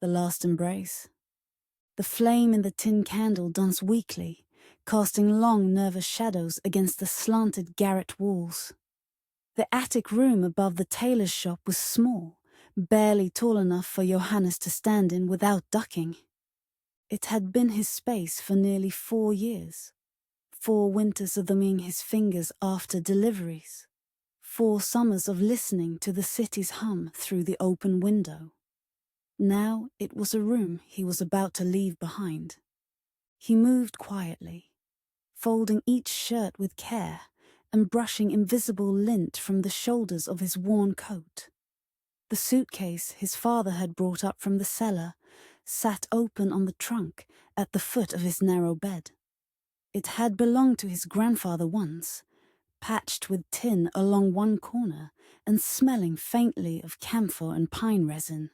The last embrace. The flame in the tin candle danced weakly, casting long, nervous shadows against the slanted garret walls. The attic room above the tailor's shop was small, barely tall enough for Johannes to stand in without ducking. It had been his space for nearly 4 years. 4 winters of thumbing his fingers after deliveries. 4 summers of listening to the city's hum through the open window. Now it was a room he was about to leave behind. He moved quietly, folding each shirt with care and brushing invisible lint from the shoulders of his worn coat. The suitcase his father had brought up from the cellar sat open on the trunk at the foot of his narrow bed. It had belonged to his grandfather once, patched with tin along one corner and smelling faintly of camphor and pine resin.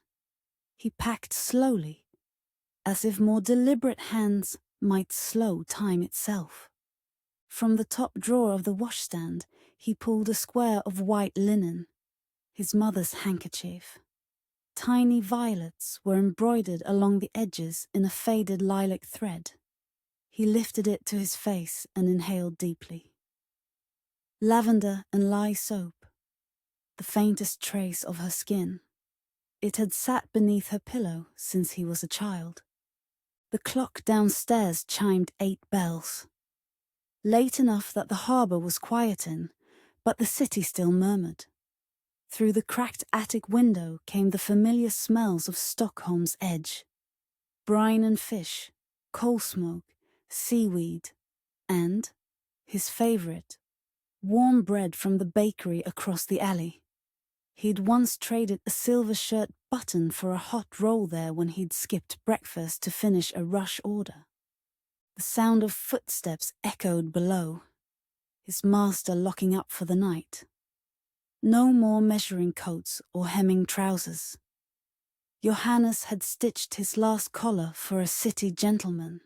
He packed slowly, as if more deliberate hands might slow time itself. From the top drawer of the washstand, he pulled a square of white linen, his mother's handkerchief. Tiny violets were embroidered along the edges in a faded lilac thread. He lifted it to his face and inhaled deeply. Lavender and lye soap, the faintest trace of her skin. It had sat beneath her pillow since he was a child. The clock downstairs chimed 8 bells. Late enough that the harbour was quiet in, but the city still murmured. Through the cracked attic window came the familiar smells of Stockholm's edge. Brine and fish, coal smoke, seaweed, and, his favourite, warm bread from the bakery across the alley. He'd once traded a silver shirt button for a hot roll there when he'd skipped breakfast to finish a rush order. The sound of footsteps echoed below, his master locking up for the night. No more measuring coats or hemming trousers. Johannes had stitched his last collar for a city gentleman.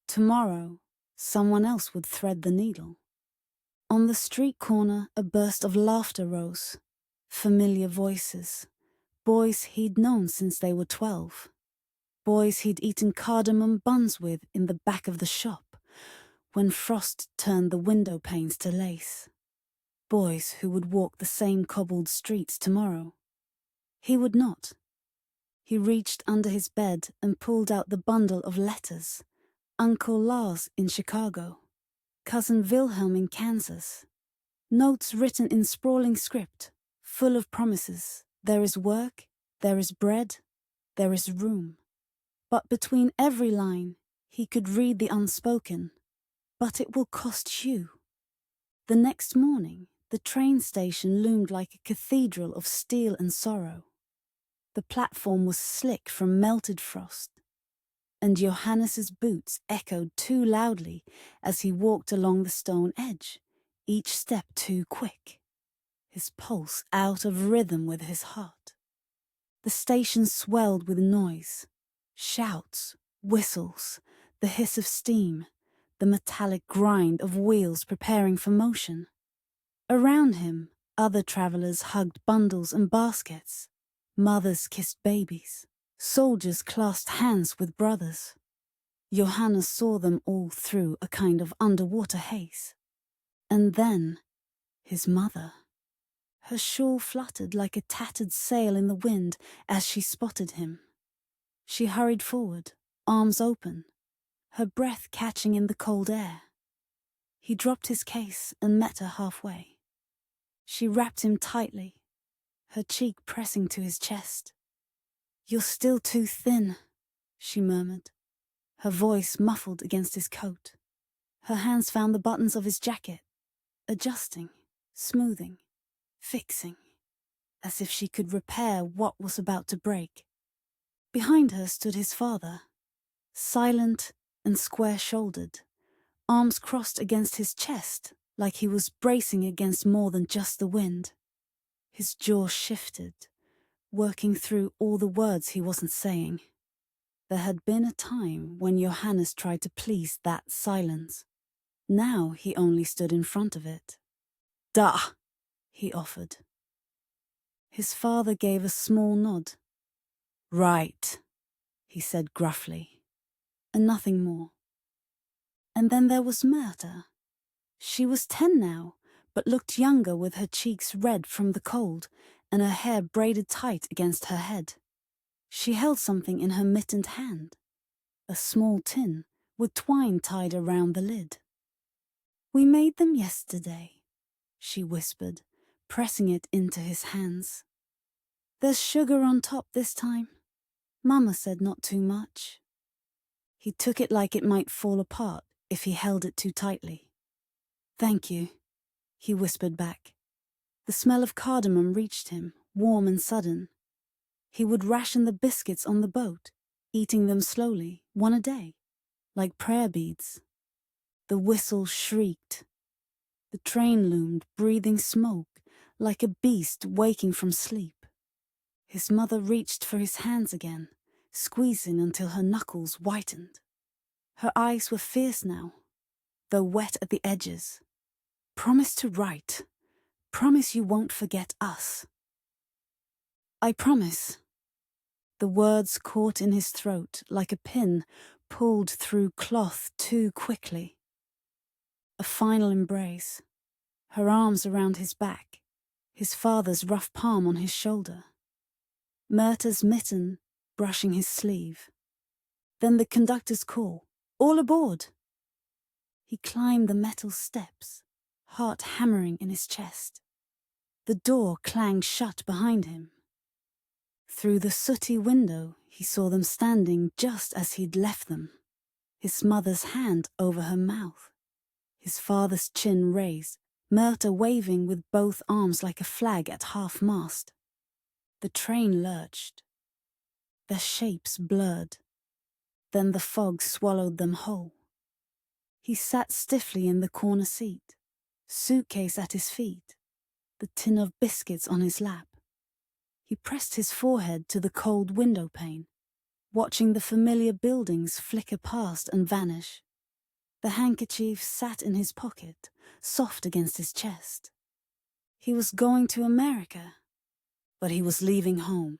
Tomorrow, someone else would thread the needle. On the street corner, a burst of laughter rose. Familiar voices. Boys he'd known since they were 12. Boys he'd eaten cardamom buns with in the back of the shop, when frost turned the window panes to lace. Boys who would walk the same cobbled streets tomorrow. He would not. He reached under his bed and pulled out the bundle of letters. Uncle Lars in Chicago. Cousin Wilhelm in Kansas. Notes written in sprawling script, full of promises. There is work, there is bread, there is room. But between every line, he could read the unspoken. But it will cost you. The next morning, the train station loomed like a cathedral of steel and sorrow. The platform was slick from melted frost, and Johannes's boots echoed too loudly as he walked along the stone edge, each step too quick, his pulse out of rhythm with his heart. The station swelled with noise, shouts, whistles, the hiss of steam, the metallic grind of wheels preparing for motion. Around him, other travellers hugged bundles and baskets. Mothers kissed babies. Soldiers clasped hands with brothers. Johannes saw them all through a kind of underwater haze. And then, his mother. Her shawl fluttered like a tattered sail in the wind as she spotted him. She hurried forward, arms open, her breath catching in the cold air. He dropped his case and met her halfway. She wrapped him tightly, her cheek pressing to his chest. "You're still too thin," she murmured, her voice muffled against his coat. Her hands found the buttons of his jacket, adjusting, smoothing, fixing, as if she could repair what was about to break. Behind her stood his father, silent and square-shouldered, arms crossed against his chest like he was bracing against more than just the wind. His jaw shifted, working through all the words he wasn't saying. There had been a time when Johannes tried to please that silence. Now he only stood in front of it. "Da," he offered. His father gave a small nod. Right, he said gruffly, and nothing more. And then there was Myrta. She was 10 now, but looked younger with her cheeks red from the cold and her hair braided tight against her head. She held something in her mittened hand, a small tin with twine tied around the lid. We made them yesterday, she whispered, pressing it into his hands. There's sugar on top this time. Mama said not too much. He took it like it might fall apart if he held it too tightly. Thank you, he whispered back. The smell of cardamom reached him, warm and sudden. He would ration the biscuits on the boat, eating them slowly, one a day, like prayer beads. The whistle shrieked. The train loomed, breathing smoke, like a beast waking from sleep. His mother reached for his hands again, squeezing until her knuckles whitened. Her eyes were fierce now, though wet at the edges. Promise to write. Promise you won't forget us. I promise. The words caught in his throat like a pin pulled through cloth too quickly. A final embrace, her arms around his back, his father's rough palm on his shoulder. Myrta's mitten brushing his sleeve. Then the conductor's call, all aboard! He climbed the metal steps, heart hammering in his chest. The door clanged shut behind him. Through the sooty window, he saw them standing just as he'd left them, his mother's hand over her mouth, his father's chin raised, Myrta waving with both arms like a flag at half-mast. The train lurched. Their shapes blurred. Then the fog swallowed them whole. He sat stiffly in the corner seat, suitcase at his feet, the tin of biscuits on his lap. He pressed his forehead to the cold window pane, watching the familiar buildings flicker past and vanish. The handkerchief sat in his pocket, soft against his chest. He was going to America, but he was leaving home.